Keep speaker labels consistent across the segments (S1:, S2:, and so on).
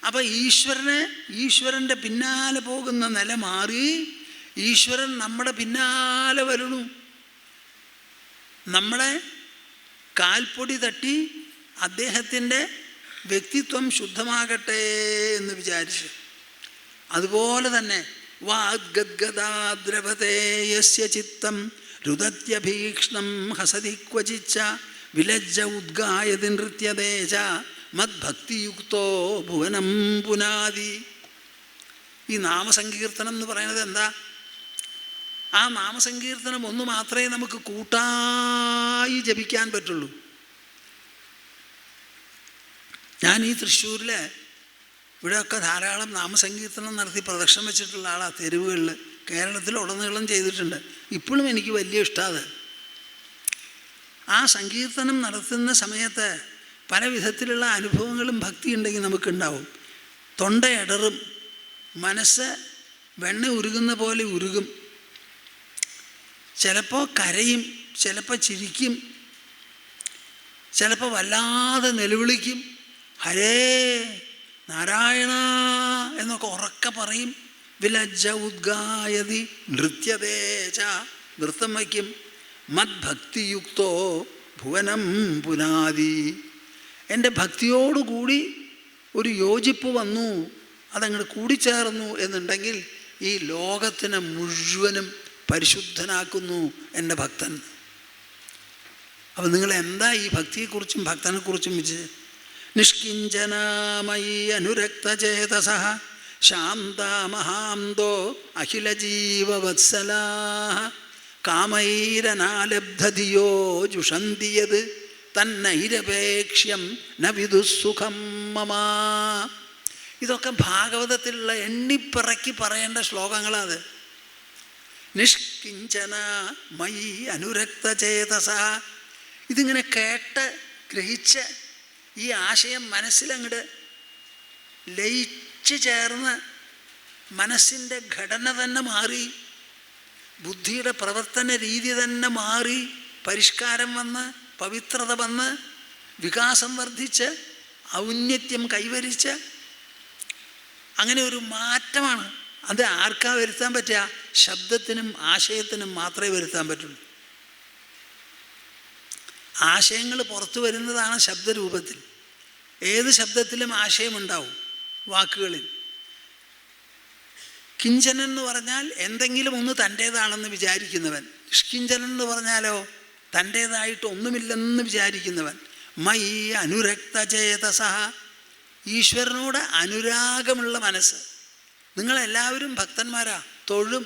S1: അപ്പം ഈശ്വരൻ്റെ പിന്നാലെ പോകുന്ന നില മാറി ഈശ്വരൻ നമ്മുടെ പിന്നാലെ വരണു. നമ്മളെ കാൽപ്പൊടി തട്ടി അദ്ദേഹത്തിൻ്റെ വ്യക്തിത്വം ശുദ്ധമാകട്ടെ എന്ന് വിചാരിച്ച്. അതുപോലെ തന്നെ വാഗ്ഗദ്ഗദാദ്രവതേ യസ്യ ചിത്തം രുദത്യഭീക്ഷ്ണം ഹസതി ക്വചിച്ച വിലജ്ജ ഉദ്ഗായതി നൃത്യതേജ മദ്ഭക്തിയുക്തോ ഭുവനം പുനാതി. ഈ നാമസങ്കീർത്തനം എന്ന് പറയുന്നത് എന്താ? ആ നാമസങ്കീർത്തനം ഒന്ന് മാത്രമേ നമുക്ക് കൂട്ടായി ജപിക്കാൻ പറ്റുള്ളൂ. ഞാൻ ഈ തൃശ്ശൂരിൽ ഇവിടെയൊക്കെ ധാരാളം നാമസങ്കീർത്തനം നടത്തി പ്രദക്ഷിണം വെച്ചിട്ടുള്ള ആളാണ്. തെരുവുകളിൽ കേരളത്തിലുടനീളം ചെയ്തിട്ടുണ്ട്. ഇപ്പോഴും എനിക്ക് വലിയ ഇഷ്ടമാണ്. ആ സങ്കീർത്തനം നടത്തുന്ന സമയത്ത് പല വിധത്തിലുള്ള അനുഭവങ്ങളും ഭക്തി ഉണ്ടെങ്കിൽ നമുക്കുണ്ടാവും. തൊണ്ടയിടറും, മനസ്സ് വെണ്ണ ഉരുകുന്ന പോലെ ഉരുകും, ചിലപ്പോൾ കരയും, ചിലപ്പോൾ ചിരിക്കും, ചിലപ്പോൾ വല്ലാതെ നിലവിളിക്കും, ഹരേ നാരായണ എന്നൊക്കെ ഉറക്കെ പറയും. വിലജ്ജ ഉദ്ഗായതി നൃത്യതേജ, നൃത്തം വയ്ക്കും. മദ്ഭക്തിയുക്തോ ഭുവനം പുനാതി, എൻ്റെ ഭക്തിയോടുകൂടി ഒരു യോജിപ്പ് വന്നു, അതങ്ങോട്ട് കൂടിച്ചേർന്നു എന്നുണ്ടെങ്കിൽ ഈ ലോകത്തിനെ മുഴുവനും പരിശുദ്ധനാക്കുന്നു എൻ്റെ ഭക്തൻ. അപ്പം നിങ്ങൾ എന്താ ഈ ഭക്തിയെക്കുറിച്ചും ഭക്തനെക്കുറിച്ചും വിചാരിച്ച്? നിഷ്കിഞ്ചനാമയി അനുരക്തചേതസഃ ശാന്താമഹാന്തോ അഖിലജീവവത്സലാഃ കാമൈരനാലബ്ധധിയോ ജുഷന്തിയത് തന്നൈരപേക്ഷ്യം ന വിദുസുഖം മമ. ഇതൊക്കെ ഭാഗവതത്തിലുള്ള എണ്ണിപ്പിറക്കി പറയേണ്ട ശ്ലോകങ്ങളാണ്. നിഷ്കിഞ്ചന മയി അനുരക്തചേതസ. ഇതിങ്ങനെ കേട്ട് ഗ്രഹിച്ച് ഈ ആശയം മനസ്സിലങ്ങോട്ട് ലയിച്ച് ചേർന്ന് മനസ്സിൻ്റെ ഘടന തന്നെ മാറി, ബുദ്ധിയുടെ പ്രവർത്തന രീതി തന്നെ മാറി, പരിഷ്കാരം വന്ന്, പവിത്രത വന്ന്, വികാസം വർദ്ധിച്ച്, ഔന്നത്യം കൈവരിച്ച്, അങ്ങനെ ഒരു മാറ്റമാണ്. അത് ആർക്കാ വരുത്താൻ പറ്റുക? ശബ്ദത്തിനും ആശയത്തിനും മാത്രമേ വരുത്താൻ പറ്റുള്ളൂ. ആശയങ്ങൾ പുറത്തു വരുന്നതാണ് ശബ്ദരൂപത്തിൽ. ഏത് ശബ്ദത്തിലും ആശയമുണ്ടാവും, വാക്കുകളിൽ. കിഞ്ചനൻ എന്ന് പറഞ്ഞാൽ എന്തെങ്കിലും ഒന്ന് തൻ്റേതാണെന്ന് വിചാരിക്കുന്നവൻ. നിഷ്കിഞ്ചനൻ എന്ന് പറഞ്ഞാലോ തൻ്റേതായിട്ട് ഒന്നുമില്ലെന്ന് വിചാരിക്കുന്നവൻ. മൈ അനുരക്തചേതസഃ, ഈശ്വരനോട് അനുരാഗമുള്ള മനസ്സ്. നിങ്ങളെല്ലാവരും ഭക്തന്മാരാ, തൊഴും.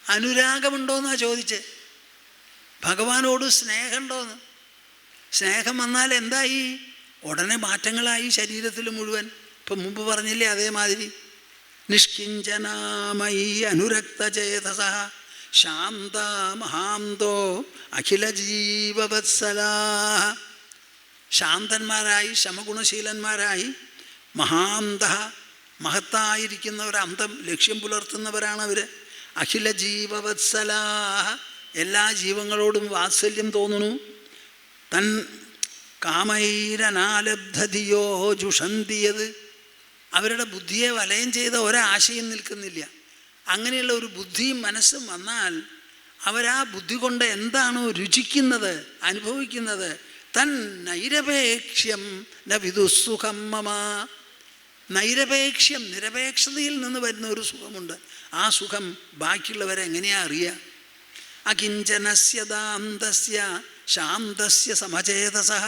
S1: അനുരാഗമുണ്ടോയെന്നാണ് ചോദിച്ച്. ഭഗവാനോട് സ്നേഹമുണ്ടോയെന്ന്. സ്നേഹം വന്നാൽ എന്തായി? ഉടനെ മാറ്റങ്ങളായി ശരീരത്തിൽ മുഴുവൻ. ഇപ്പം മുമ്പ് പറഞ്ഞില്ലേ അതേമാതിരി. നിഷ്കിഞ്ചനാമയി അനുരക്തചേതസഃ ശാന്ത മഹാന്തോ അഖിലജീവവത്സലാഃ. ശാന്തന്മാരായി, ശമഗുണശീലന്മാരായി, മഹാന്ത മഹത്തായിരിക്കുന്നവർ, അന്തം ലക്ഷ്യം പുലർത്തുന്നവരാണ് അവർ. അഖിലജീവവത്സലാഃ, എല്ലാ ജീവങ്ങളോടും വാത്സല്യം തോന്നുന്നു. തൻ കാമൈരനാലബ്ധധിയോ ജുഷന്തിയത്, അവരുടെ ബുദ്ധിയെ വലയം ചെയ്ത ഒരാശയം നിൽക്കുന്നില്ല. അങ്ങനെയുള്ള ഒരു ബുദ്ധിയും മനസ്സും വന്നാൽ അവരാ ബുദ്ധി കൊണ്ട് എന്താണോ രുചിക്കുന്നത്, അനുഭവിക്കുന്നത്, തൻ നൈരപേക്ഷ്യം ന വിദുസുഖം മമ. നൈരപേക്ഷ്യം, നിരപേക്ഷതയിൽ നിന്ന് വരുന്ന ഒരു സുഖമുണ്ട്. ആ സുഖം ബാക്കിയുള്ളവരെ എങ്ങനെയാ അറിയുക? അകിഞ്ചനസ്യ ദാന്തസ്യ ശാന്തസ്യ സമചേതസഃ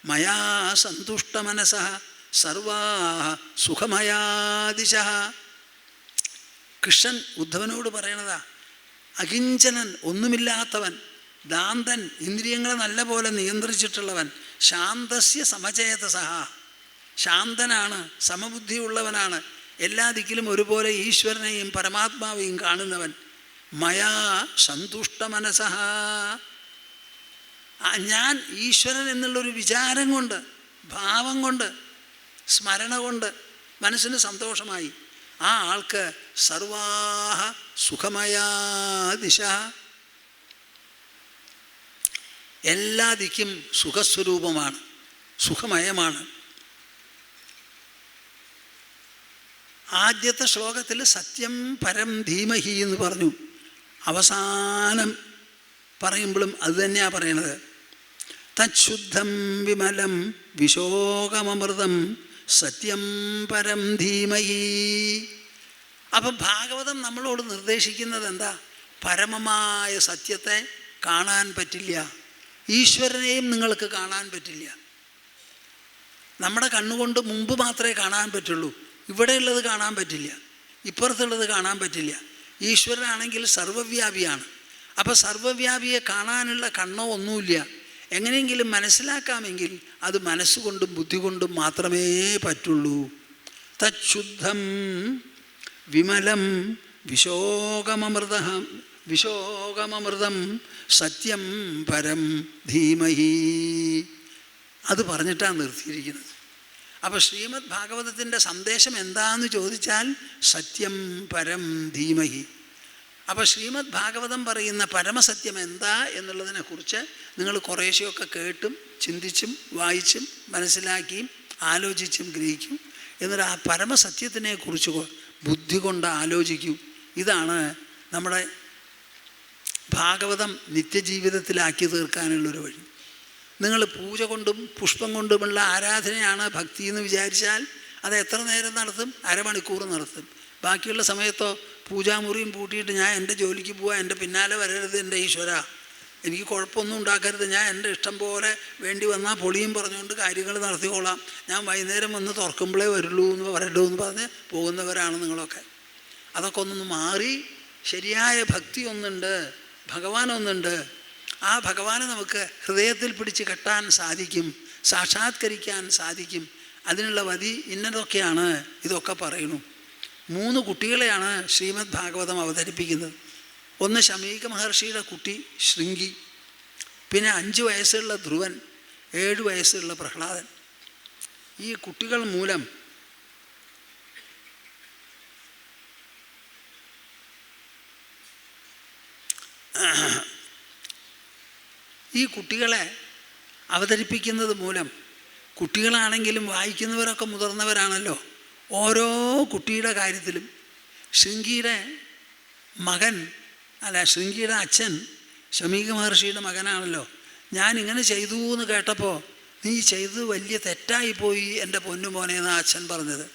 S1: മയാ സന്തുഷ്ടമനസഃ സർവാഃ സുഖമയാദിശഃ. കൃഷ്ണൻ ഉദ്ധവനോട് പറയണതാ. അകിഞ്ചനൻ, ഒന്നുമില്ലാത്തവൻ, ദാന്തൻ, ഇന്ദ്രിയങ്ങളെ നല്ല പോലെ നിയന്ത്രിച്ചിട്ടുള്ളവൻ, ശാന്തസ്യ സമചേതസഃ, ശാന്തനാണ്, സമബുദ്ധിയുള്ളവനാണ്, എല്ലാ ദിക്കിലും ഒരുപോലെ ഈശ്വരനെയും പരമാത്മാവെയും കാണുന്നവൻ. മയാ സന്തുഷ്ടമനസഃ, ഞാൻ ഈശ്വരൻ എന്നുള്ളൊരു വിചാരം കൊണ്ട്, ഭാവം കൊണ്ട്, സ്മരണ കൊണ്ട് മനസ്സിന് സന്തോഷമായി. ആ ആൾക്ക് സർവാഃ സുഖമയാ ദിശ, എല്ലാ ദിക്കും സുഖസ്വരൂപമാണ്, സുഖമയമാണ്. ആദ്യത്തെ ശ്ലോകത്തിൽ സത്യം പരം ധീമഹി എന്ന് പറഞ്ഞു. അവസാനം പറയുമ്പോഴും അത് തന്നെയാണ് പറയണത്. തച്ഛുദ്ധം വിമലം വിശോകമമൃതം സത്യം പരം ധീമഹി. അപ്പം ഭാഗവതം നമ്മളോട് നിർദ്ദേശിക്കുന്നത് എന്താ? പരമമായ സത്യത്തെ കാണാൻ പറ്റില്ല, ഈശ്വരനെയും നിങ്ങൾക്ക് കാണാൻ പറ്റില്ല. നമ്മുടെ കണ്ണുകൊണ്ട് മുമ്പ് മാത്രമേ കാണാൻ പറ്റുള്ളൂ. ഇവിടെയുള്ളത് കാണാൻ പറ്റില്ല, ഇപ്പുറത്തുള്ളത് കാണാൻ പറ്റില്ല. ഈശ്വരനാണെങ്കിൽ സർവ്വവ്യാപിയാണ്. അപ്പോൾ സർവ്വവ്യാപിയെ കാണാനുള്ള കണ്ണോ ഒന്നുമില്ല. എങ്ങനെയെങ്കിലും മനസ്സിലാക്കാമെങ്കിൽ അത് മനസ്സുകൊണ്ടും ബുദ്ധി കൊണ്ടും മാത്രമേ പറ്റുള്ളൂ. തച്ഛുദ്ധം വിമലം വിശോകമമൃതം സത്യം പരം ധീമഹി. അത് പറഞ്ഞിട്ടാണ് നിർത്തിയിരിക്കുന്നത്. അപ്പോൾ ശ്രീമദ് ഭാഗവതത്തിൻ്റെ സന്ദേശം എന്താണെന്ന് ചോദിച്ചാൽ സത്യം പരം ധീമഹി. അപ്പോൾ ശ്രീമദ് ഭാഗവതം പറയുന്ന പരമസത്യം എന്താ എന്നുള്ളതിനെക്കുറിച്ച് നിങ്ങൾ കുറേശ്ശെയൊക്കെ കേട്ടും ചിന്തിച്ചും വായിച്ചും മനസ്സിലാക്കിയും ആലോചിച്ചും ഗ്രഹിക്കും. എന്നിട്ട് ആ പരമസത്യത്തിനെക്കുറിച്ച് ബുദ്ധി കൊണ്ട് ആലോചിക്കൂ. ഇതാണ് നമ്മുടെ ഭാഗവതം നിത്യജീവിതത്തിലാക്കി തീർക്കാനുള്ളൊരു വഴി. നിങ്ങൾ പൂജ കൊണ്ടും പുഷ്പം കൊണ്ടുമുള്ള ആരാധനയാണ് ഭക്തി എന്ന് വിചാരിച്ചാൽ അത് എത്ര നേരം നടത്തും? അരമണിക്കൂർ നടത്തും. ബാക്കിയുള്ള സമയത്തോ പൂജാമുറിയും പൂട്ടിയിട്ട് ഞാൻ എൻ്റെ ജോലിക്ക് പോവാൻ, എൻ്റെ പിന്നാലെ വരരുത് എൻ്റെ ഈശ്വര, എനിക്ക് കുഴപ്പമൊന്നും ഉണ്ടാക്കരുത്, ഞാൻ എൻ്റെ ഇഷ്ടം പോലെ വേണ്ടി വന്നാൽ പൊളിയും പറഞ്ഞുകൊണ്ട് കാര്യങ്ങൾ നടത്തിക്കോളാം, ഞാൻ വൈകുന്നേരം വന്ന് തുറക്കുമ്പോഴേ വരുള്ളൂ എന്ന് പറഞ്ഞ് പോകുന്നവരാണ് നിങ്ങളൊക്കെ. അതൊക്കെ ഒന്നൊന്ന് മാറി ശരിയായ ഭക്തി ഒന്നുണ്ട്, ഭഗവാൻ ഒന്നുണ്ട്. ആ ഭഗവാനെ നമുക്ക് ഹൃദയത്തിൽ പിടിച്ച് കെട്ടാൻ സാധിക്കും, സാക്ഷാത്കരിക്കാൻ സാധിക്കും. അതിനുള്ള വഴി ഇന്നതൊക്കെയാണ്. ഇതൊക്കെ പറയുന്നു. 3 കുട്ടികളെയാണ് ശ്രീമദ് ഭാഗവതം അവതരിപ്പിക്കുന്നത്. ഒന്ന് ശമീക മഹർഷിയുടെ കുട്ടി ശൃംഗി, പിന്നെ 5 വയസ്സുള്ള ധ്രുവൻ, 7 വയസ്സുള്ള പ്രഹ്ലാദൻ. ഈ കുട്ടികൾ മൂലം ഈ കുട്ടികളെ അവതരിപ്പിക്കുന്നത് മൂലം കുട്ടികളാണെങ്കിലും വായിക്കുന്നവരൊക്കെ മുതിർന്നവരാണല്ലോ. ഓരോ കുട്ടിയുടെ കാര്യത്തിലും ശൃംഗിയുടെ അച്ഛൻ ശമീക മഹർഷിയുടെ മകനാണല്ലോ. ഞാനിങ്ങനെ ചെയ്തു എന്ന് കേട്ടപ്പോൾ നീ ചെയ്തത് വലിയ തെറ്റായിപ്പോയി എൻ്റെ പൊന്നുമോനെ എന്നാണ് അച്ഛൻ പറഞ്ഞത്.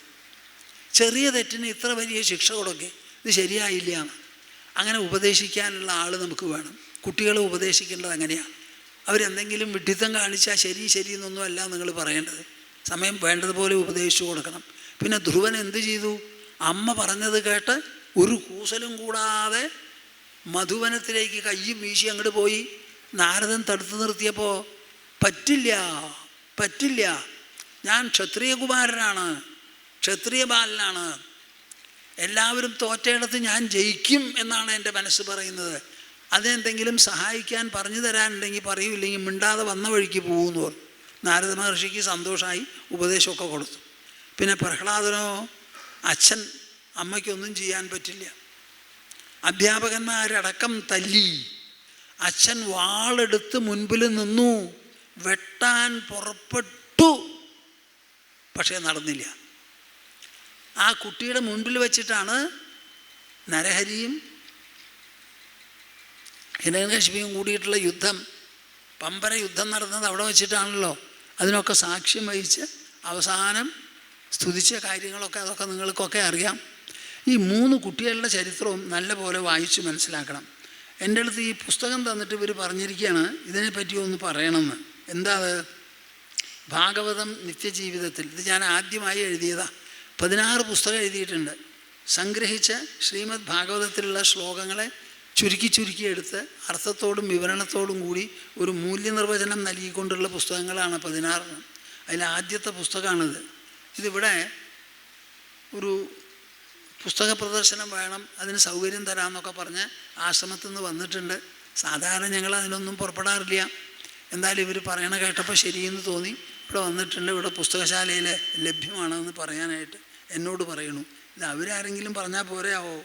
S1: ചെറിയ തെറ്റിന് ഇത്ര വലിയ ശിക്ഷ കൊടുക്കെ, ഇത് ശരിയായില്ല. അങ്ങനെ ഉപദേശിക്കാനുള്ള ആൾ നമുക്ക് വേണം. കുട്ടികളെ ഉപദേശിക്കേണ്ടത് അങ്ങനെയാണ്. അവരെന്തെങ്കിലും വിഡ്ഢിത്തം കാണിച്ചാൽ ശരി എന്നൊന്നുമല്ല നിങ്ങൾ പറയേണ്ടത്. സമയം വേണ്ടതുപോലെ ഉപദേശിച്ചു കൊടുക്കണം. പിന്നെ ധ്രുവൻ എന്ത് ചെയ്തു? അമ്മ പറഞ്ഞത് കേട്ട് ഒരു കൂസലും കൂടാതെ മധുവനത്തിലേക്ക് കയ്യും വീശി അങ്ങോട്ട് പോയി. നാരദൻ തടുത്തു നിർത്തിയപ്പോൾ പറ്റില്ല, ഞാൻ ക്ഷത്രിയകുമാരനാണ്, ക്ഷത്രിയ ബാലനാണ്, എല്ലാവരും തോറ്റയിടത്ത് ഞാൻ ജയിക്കും എന്നാണ് എൻ്റെ മനസ്സ് പറയുന്നത്. അതെന്തെങ്കിലും സഹായിക്കാൻ പറഞ്ഞു തരാനുണ്ടെങ്കിൽ പറയൂല്ലെങ്കിൽ മിണ്ടാതെ വന്ന വഴിക്ക് പോകുമെന്ന് പറഞ്ഞു. നാരദ മഹർഷിക്ക് സന്തോഷമായി, ഉപദേശമൊക്കെ കൊടുത്തു. പിന്നെ പ്രഹ്ലാദനോ, അച്ഛൻ അമ്മയ്ക്കൊന്നും ചെയ്യാൻ പറ്റില്ല, അധ്യാപകന്മാരടക്കം തല്ലി. അച്ഛൻ വാളെടുത്ത് മുൻപിൽ നിന്നു, വെട്ടാൻ പുറപ്പെട്ടു, പക്ഷേ നടന്നില്ല. ആ കുട്ടിയുടെ മുൻപിൽ വെച്ചിട്ടാണ് നരഹരിയും ഹിരണ്യകശിപിയും കൂടിയിട്ടുള്ള യുദ്ധം, പമ്പര യുദ്ധം നടന്നത് അവിടെ വെച്ചിട്ടാണല്ലോ. അതിനൊക്കെ സാക്ഷ്യം വഹിച്ച് അവസാനം സ്തുതിച്ച കാര്യങ്ങളൊക്കെ അതൊക്കെ നിങ്ങൾക്കൊക്കെ അറിയാം. ഈ 3 കുട്ടികളുടെ ചരിത്രവും നല്ല പോലെ വായിച്ച് മനസ്സിലാക്കണം. എൻ്റെ അടുത്ത് ഈ പുസ്തകം തന്നിട്ട് ഇവർ പറഞ്ഞിരിക്കുകയാണ് ഇതിനെപ്പറ്റി ഒന്ന് പറയണമെന്ന്. എന്താ അത്? ഭാഗവതം നിത്യജീവിതത്തിൽ. ഇത് ഞാൻ ആദ്യമായി എഴുതിയതാണ്. 16 പുസ്തകം എഴുതിയിട്ടുണ്ട്. സംഗ്രഹിച്ച ശ്രീമദ് ഭാഗവതത്തിലുള്ള ശ്ലോകങ്ങളെ ചുരുക്കി എടുത്ത് അർത്ഥത്തോടും വിവരണത്തോടും കൂടി ഒരു മൂല്യനിർവചനം നൽകിക്കൊണ്ടുള്ള പുസ്തകങ്ങളാണ് 16. അതിൽ ആദ്യത്തെ പുസ്തകമാണിത്. ഇതിവിടെ ഒരു പുസ്തക പ്രദർശനം വേണം, അതിന് സൗകര്യം തരാമെന്നൊക്കെ പറഞ്ഞ് ആശ്രമത്തിൽ നിന്ന് വന്നിട്ടുണ്ട്. സാധാരണ ഞങ്ങൾ അതിനൊന്നും പുറപ്പെടാറില്ല. എന്തായാലും ഇവർ പറയണ കേട്ടപ്പോൾ ശരിയെന്ന് തോന്നി ഇവിടെ വന്നിട്ടുണ്ട്. ഇവിടെ പുസ്തകശാലയിൽ ലഭ്യമാണെന്ന് പറയാനായിട്ട് എന്നോട് പറയണു. ഇത് അവരാരെങ്കിലും പറഞ്ഞാൽ പോരെയാവോ?